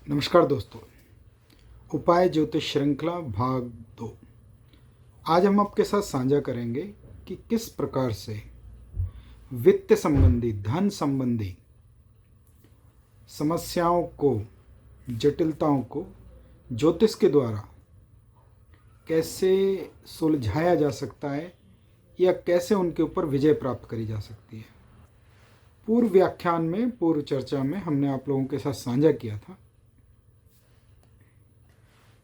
नमस्कार दोस्तों। उपाय ज्योतिष श्रृंखला भाग 2। आज हम आपके साथ साझा करेंगे कि किस प्रकार से वित्त संबंधी, धन संबंधी समस्याओं को, जटिलताओं को ज्योतिष के द्वारा कैसे सुलझाया जा सकता है या कैसे उनके ऊपर विजय प्राप्त करी जा सकती है। पूर्व व्याख्यान में, पूर्व चर्चा में हमने आप लोगों के साथ साझा किया था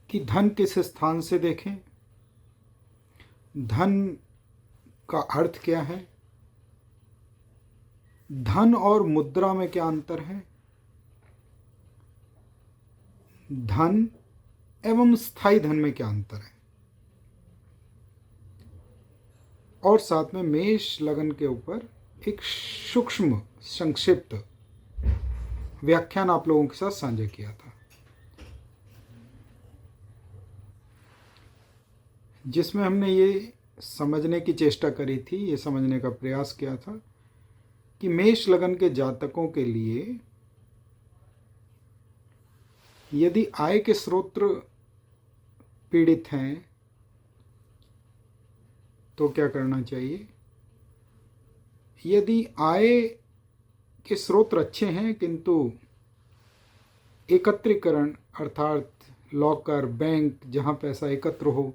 कि धन किस स्थान से देखें, धन का अर्थ क्या है, धन और मुद्रा में क्या अंतर है, धन एवं स्थायी धन में क्या अंतर है, और साथ में मेष लगन के ऊपर एक सूक्ष्म संक्षिप्त व्याख्यान आप लोगों के साथ साझा किया था, जिसमें हमने ये समझने की चेष्टा करी थी, ये समझने का प्रयास किया था कि मेष लगन के जातकों के लिए यदि आय के स्रोत पीड़ित हैं तो क्या करना चाहिए, यदि आय के स्रोत अच्छे हैं किंतु एकत्रीकरण अर्थात लॉकर, बैंक जहाँ पैसा एकत्र हो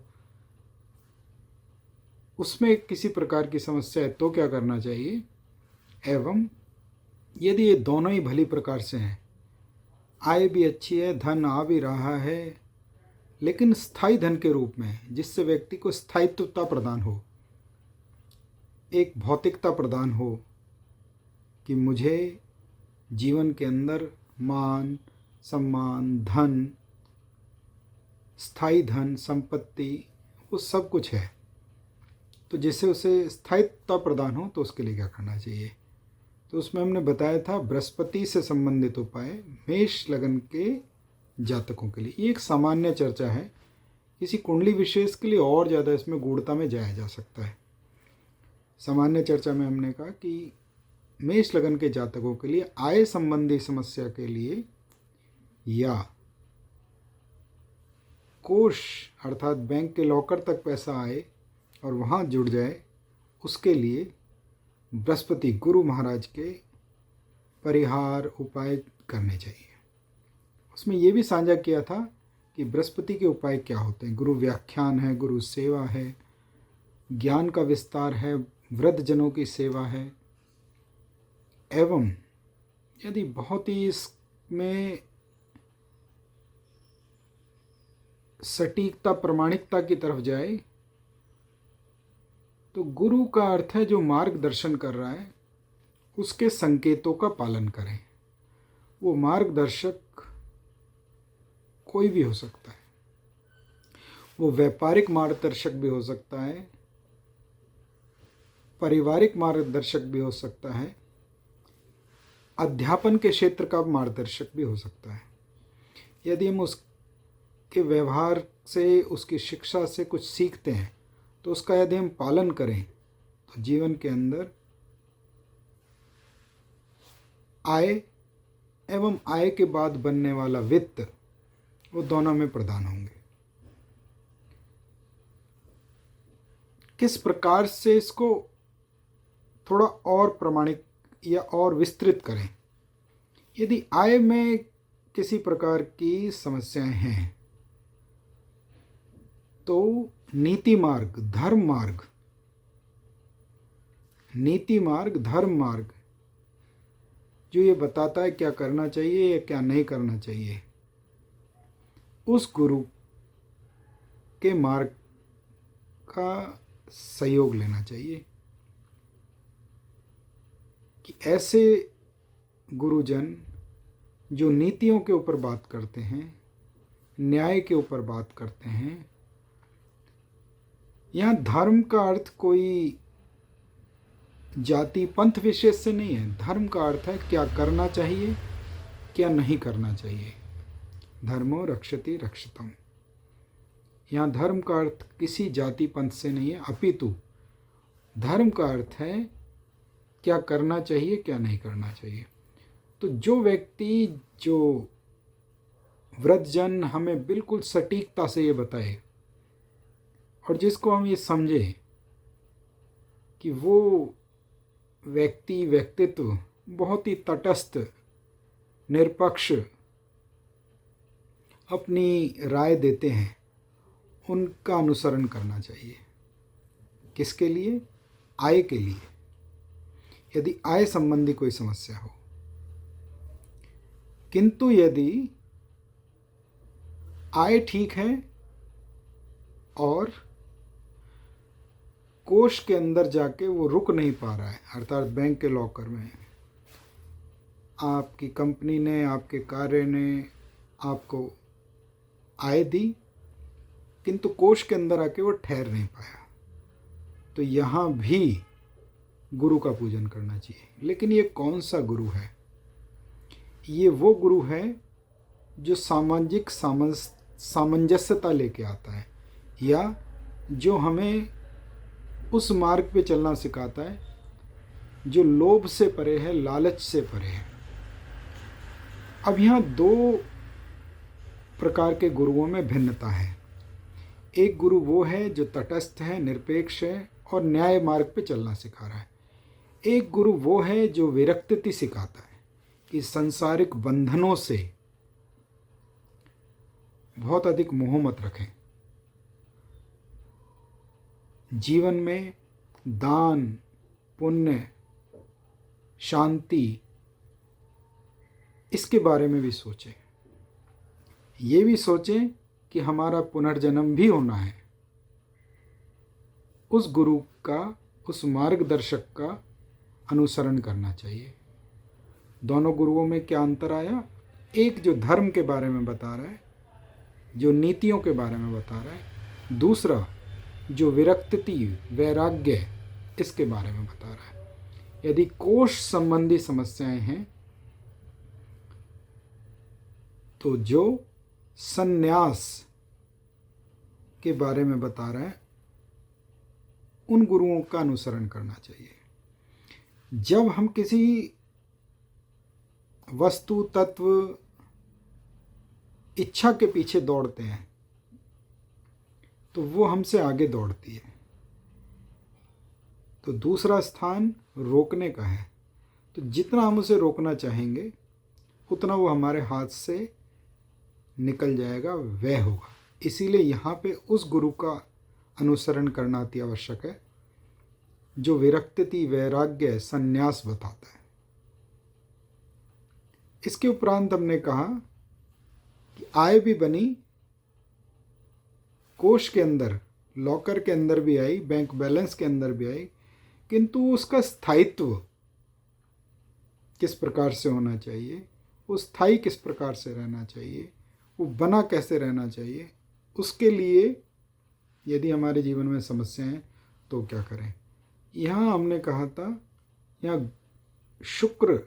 उसमें किसी प्रकार की समस्या है तो क्या करना चाहिए, एवं यदि ये दोनों ही भली प्रकार से हैं, आय भी अच्छी है, धन आ भी रहा है, लेकिन स्थायी धन के रूप में जिससे व्यक्ति को स्थायित्वता प्रदान हो, एक भौतिकता प्रदान हो कि मुझे जीवन के अंदर मान, सम्मान, धन, स्थायी धन, संपत्ति, वो सब कुछ है, तो जिससे उसे स्थायित्वता प्रदान हो तो उसके लिए क्या करना चाहिए। तो उसमें हमने बताया था बृहस्पति से संबंधित उपाय मेष लगन के जातकों के लिए। ये एक सामान्य चर्चा है, किसी कुंडली विशेष के लिए और ज़्यादा इसमें गूढ़ता में जाया जा सकता है। सामान्य चर्चा में हमने कहा कि मेष लगन के जातकों के लिए आय संबंधी समस्या के लिए या कोष अर्थात बैंक के लॉकर तक पैसा आए और वहाँ जुड़ जाए, उसके लिए बृहस्पति गुरु महाराज के परिहार उपाय करने चाहिए। उसमें ये भी साझा किया था कि बृहस्पति के उपाय क्या होते हैं। गुरु व्याख्यान है, गुरु सेवा है, ज्ञान का विस्तार है, वृद्धजनों की सेवा है, एवं यदि बहुत ही इसमें सटीकता, प्रामाणिकता की तरफ जाए तो गुरु का अर्थ है जो मार्गदर्शन कर रहा है उसके संकेतों का पालन करें। वो मार्गदर्शक कोई भी हो सकता है, वो व्यापारिक मार्गदर्शक भी हो सकता है, पारिवारिक मार्गदर्शक भी हो सकता है, अध्यापन के क्षेत्र का मार्गदर्शक भी हो सकता है। यदि हम उसके व्यवहार से, उसकी शिक्षा से कुछ सीखते हैं तो उसका यदि हम पालन करें तो जीवन के अंदर आय एवं आय के बाद बनने वाला वित्त, वो दोनों में प्रदान होंगे। किस प्रकार से इसको थोड़ा और प्रमाणिक या और विस्तृत करें। यदि आय में किसी प्रकार की समस्याएं हैं तो नीति मार्ग, धर्म मार्ग, नीति मार्ग, धर्म मार्ग जो ये बताता है क्या करना चाहिए या क्या नहीं करना चाहिए, उस गुरु के मार्ग का सहयोग लेना चाहिए कि ऐसे गुरुजन जो नीतियों के ऊपर बात करते हैं, न्याय के ऊपर बात करते हैं। यहाँ धर्म का अर्थ कोई जाति पंथ विशेष से नहीं है। धर्म का अर्थ है क्या करना चाहिए, क्या नहीं करना चाहिए। धर्मो रक्षति रक्षतम। यहाँ धर्म का अर्थ किसी जाति पंथ से नहीं है, अपितु धर्म का अर्थ है क्या करना चाहिए, क्या नहीं करना चाहिए। तो जो व्यक्ति जो वृद्धजन हमें बिल्कुल सटीकता से ये बताए और जिसको हम ये समझें कि वो व्यक्तित्व बहुत ही तटस्थ, निष्पक्ष अपनी राय देते हैं, उनका अनुसरण करना चाहिए। किसके लिए? आय के लिए। यदि आय संबंधी कोई समस्या हो। किंतु यदि आय ठीक है और कोष के अंदर जाके वो रुक नहीं पा रहा है, अर्थात बैंक के लॉकर में आपकी कंपनी ने, आपके कार्य ने आपको आय दी, किंतु कोष के अंदर आके वो ठहर नहीं पाया, तो यहाँ भी गुरु का पूजन करना चाहिए। लेकिन ये कौन सा गुरु है? ये वो गुरु है जो सामाजिक सामंजस्यता लेके आता है, या जो हमें उस मार्ग पे चलना सिखाता है जो लोभ से परे है, लालच से परे है। अब यहाँ दो प्रकार के गुरुओं में भिन्नता है। एक गुरु वो है जो तटस्थ है, निरपेक्ष है और न्याय मार्ग पे चलना सिखा रहा है। एक गुरु वो है जो विरक्ति सिखाता है कि सांसारिक बंधनों से बहुत अधिक मोह मत रखें। जीवन में दान, पुण्य, शांति, इसके बारे में भी सोचें। ये भी सोचें कि हमारा पुनर्जन्म भी होना है। उस गुरु का, उस मार्गदर्शक का अनुसरण करना चाहिए। दोनों गुरुओं में क्या अंतर आया? एक जो धर्म के बारे में बता रहा है, जो नीतियों के बारे में बता रहा है, दूसरा जो विरक्ति, वैराग्य, इसके बारे में बता रहा है। यदि कोष संबंधी समस्याएं हैं तो जो संन्यास के बारे में बता रहा है, उन गुरुओं का अनुसरण करना चाहिए। जब हम किसी वस्तु, तत्व, इच्छा के पीछे दौड़ते हैं तो वो हमसे आगे दौड़ती है। तो दूसरा स्थान रोकने का है। तो जितना हम उसे रोकना चाहेंगे उतना वो हमारे हाथ से निकल जाएगा, वह होगा। इसीलिए यहाँ पे उस गुरु का अनुसरण करना अति आवश्यक है जो विरक्ति, वैराग्य, संन्यास बताता है। इसके उपरांत हमने कहा कि आय भी बनी, कोष के अंदर, लॉकर के अंदर भी आई, बैंक बैलेंस के अंदर भी आई, किंतु उसका स्थायित्व किस प्रकार से होना चाहिए, वो स्थायी किस प्रकार से रहना चाहिए, वो बना कैसे रहना चाहिए, उसके लिए यदि हमारे जीवन में समस्याएं हैं तो क्या करें। यहाँ हमने कहा था, यहाँ शुक्र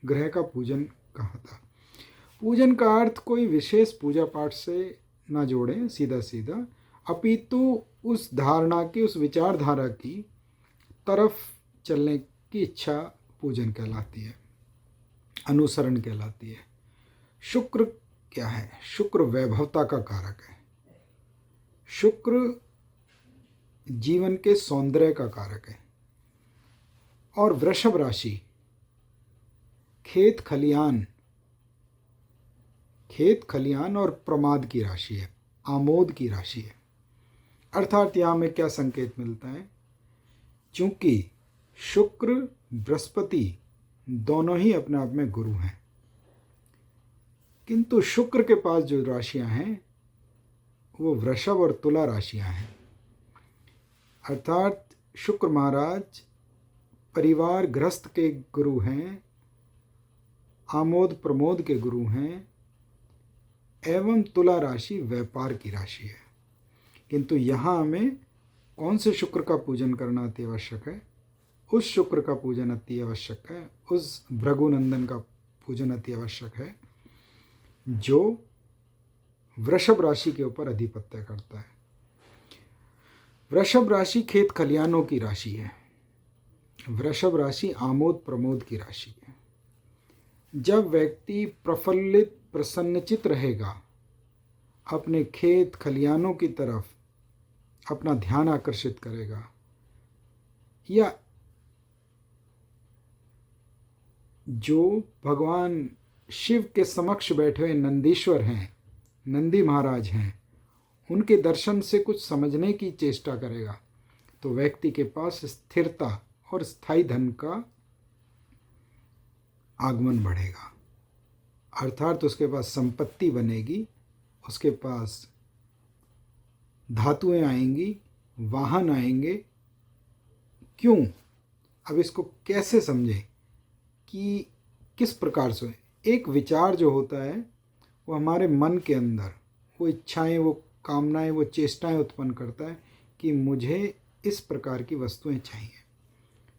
ग्रह का पूजन कहा था। पूजन का अर्थ कोई विशेष पूजा पाठ से ना जोड़ें सीधा सीधा, अपितु उस धारणा की, उस विचारधारा की तरफ चलने की इच्छा पूजन कहलाती है, अनुसरण कहलाती है। शुक्र क्या है? शुक्र वैभवता का कारक है। शुक्र जीवन के सौंदर्य का कारक है। और वृषभ राशि खेत खलियान और प्रमाद की राशि है, आमोद की राशि है। अर्थात यहाँ में क्या संकेत मिलता है? चूंकि शुक्र, बृहस्पति दोनों ही अपने आप में गुरु हैं, किंतु शुक्र के पास जो राशियां हैं वो वृषभ और तुला राशियां हैं। अर्थात शुक्र महाराज परिवार गृहस्थ के गुरु हैं, आमोद प्रमोद के गुरु हैं, एवं तुला राशि व्यापार की राशि है। किंतु यहाँ हमें कौन से शुक्र का पूजन करना अति आवश्यक है? उस शुक्र का पूजन अति आवश्यक है, उस भृगुनंदन का पूजन अति आवश्यक है जो वृषभ राशि के ऊपर अधिपत्य करता है। वृषभ राशि खेत खलियानों की राशि है। वृषभ राशि आमोद प्रमोद की राशि है। जब व्यक्ति प्रफुल्लित प्रसन्नचित रहेगा, अपने खेत खलियानों की तरफ अपना ध्यान आकर्षित करेगा, या जो भगवान शिव के समक्ष बैठे हुए नंदीश्वर हैं, नंदी महाराज हैं, उनके दर्शन से कुछ समझने की चेष्टा करेगा, तो व्यक्ति के पास स्थिरता और स्थायी धन का आगमन बढ़ेगा। अर्थात उसके पास संपत्ति बनेगी, उसके पास धातुएं आएंगी, वाहन आएंगे। क्यों? अब इसको कैसे समझें कि किस प्रकार से? एक विचार जो होता है वो हमारे मन के अंदर वो इच्छाएं, वो कामनाएं, वो चेष्टाएं उत्पन्न करता है कि मुझे इस प्रकार की वस्तुएं चाहिए।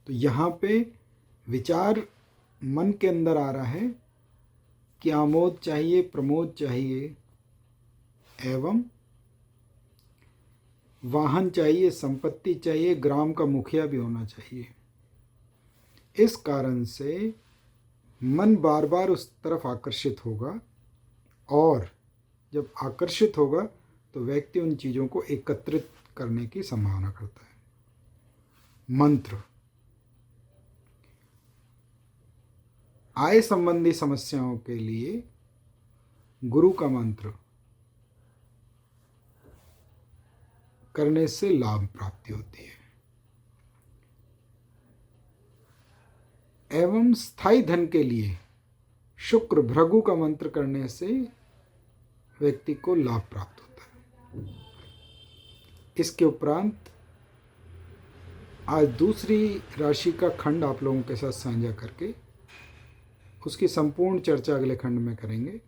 तो यहाँ पे विचार मन के अंदर आ रहा है कि आमोद चाहिए, प्रमोद चाहिए, एवं वाहन चाहिए, संपत्ति चाहिए, ग्राम का मुखिया भी होना चाहिए। इस कारण से मन बार बार उस तरफ आकर्षित होगा, और जब आकर्षित होगा तो व्यक्ति उन चीज़ों को एकत्रित करने की संभावना करता है। मंत्र आय संबंधी समस्याओं के लिए गुरु का मंत्र करने से लाभ प्राप्ति होती है, एवं स्थायी धन के लिए शुक्र भृगु का मंत्र करने से व्यक्ति को लाभ प्राप्त होता है। इसके उपरांत आज दूसरी राशि का खंड आप लोगों के साथ साझा करके उसकी संपूर्ण चर्चा अगले खंड में करेंगे।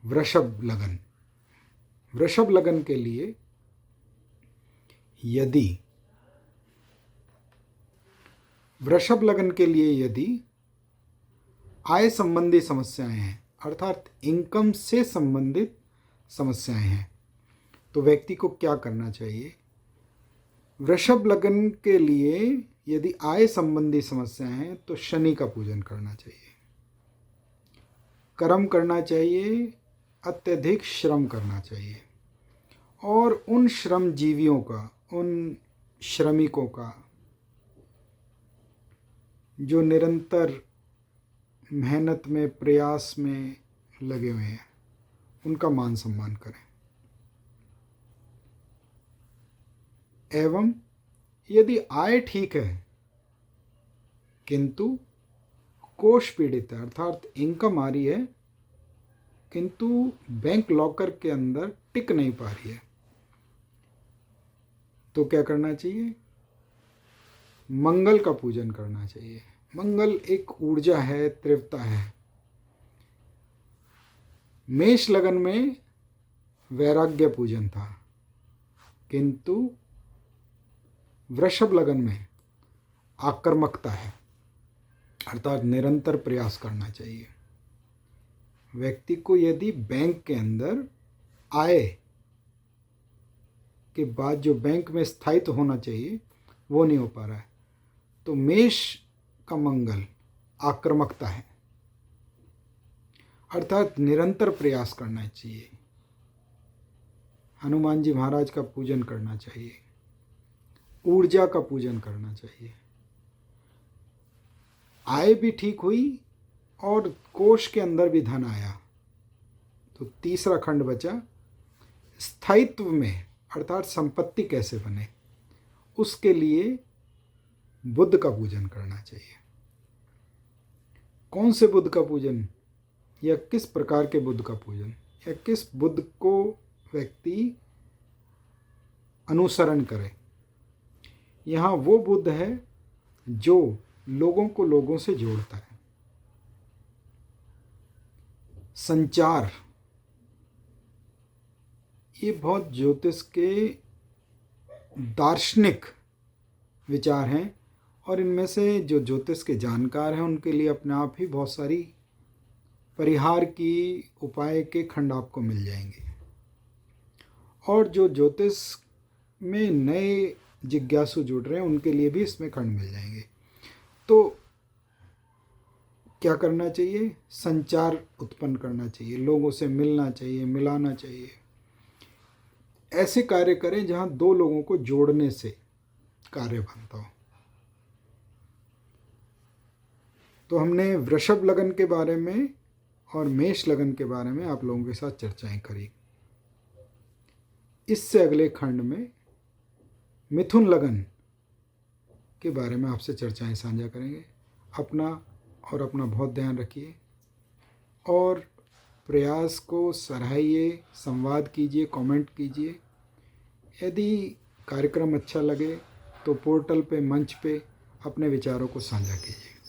वृषभ लगन। वृषभ लगन के लिए यदि आय संबंधी समस्याएं हैं, अर्थात इनकम से संबंधित समस्याएं हैं, तो व्यक्ति को क्या करना चाहिए? वृषभ लगन के लिए यदि आय संबंधी समस्याएं हैं तो शनि का पूजन करना चाहिए, कर्म करना चाहिए, अत्यधिक श्रम करना चाहिए, और उन श्रमजीवियों का, उन श्रमिकों का जो निरंतर मेहनत में, प्रयास में लगे हुए हैं, उनका मान सम्मान करें। एवं यदि आय ठीक है किंतु कोष पीड़ित है, अर्थात इनकम आ रही है किंतु बैंक लॉकर के अंदर टिक नहीं पा रही है, तो क्या करना चाहिए? मंगल का पूजन करना चाहिए। मंगल एक ऊर्जा है, तीव्रता है। मेष लगन में वैराग्य पूजन था, किंतु वृषभ लगन में आक्रामकता है, अर्थात निरंतर प्रयास करना चाहिए। व्यक्ति को यदि बैंक के अंदर आय के बाद जो बैंक में स्थायित्व होना चाहिए वो नहीं हो पा रहा है, तो मेष का मंगल आक्रामकता है, अर्थात निरंतर प्रयास करना चाहिए। हनुमान जी महाराज का पूजन करना चाहिए, ऊर्जा का पूजन करना चाहिए। आय भी ठीक हुई और कोष के अंदर भी धन आया, तो तीसरा खंड बचा स्थायित्व में, अर्थात संपत्ति कैसे बने, उसके लिए बुद्ध का पूजन करना चाहिए। कौन से बुद्ध का पूजन, या किस प्रकार के बुद्ध का पूजन, या किस बुद्ध को व्यक्ति अनुसरण करे? यहाँ वो बुद्ध है जो लोगों को लोगों से जोड़ता है। संचार, ये बहुत ज्योतिष के दार्शनिक विचार हैं, और इनमें से जो ज्योतिष के जानकार हैं उनके लिए अपने आप ही बहुत सारी परिहार की उपाय के खंड आपको मिल जाएंगे, और जो ज्योतिष में नए जिज्ञासु जुड़ रहे हैं उनके लिए भी इसमें खंड मिल जाएंगे। तो क्या करना चाहिए? संचार उत्पन्न करना चाहिए, लोगों से मिलना चाहिए, मिलाना चाहिए। ऐसे कार्य करें जहाँ दो लोगों को जोड़ने से कार्य बनता हो। तो हमने वृषभ लगन के बारे में और मेष लगन के बारे में आप लोगों के साथ चर्चाएं करी। इससे अगले खंड में मिथुन लगन के बारे में आपसे चर्चाएं साझा करेंगे। अपना और अपना बहुत ध्यान रखिए और प्रयास को सराहिए, संवाद कीजिए, कमेंट कीजिए। यदि कार्यक्रम अच्छा लगे तो पोर्टल पे, मंच पे अपने विचारों को साझा कीजिए।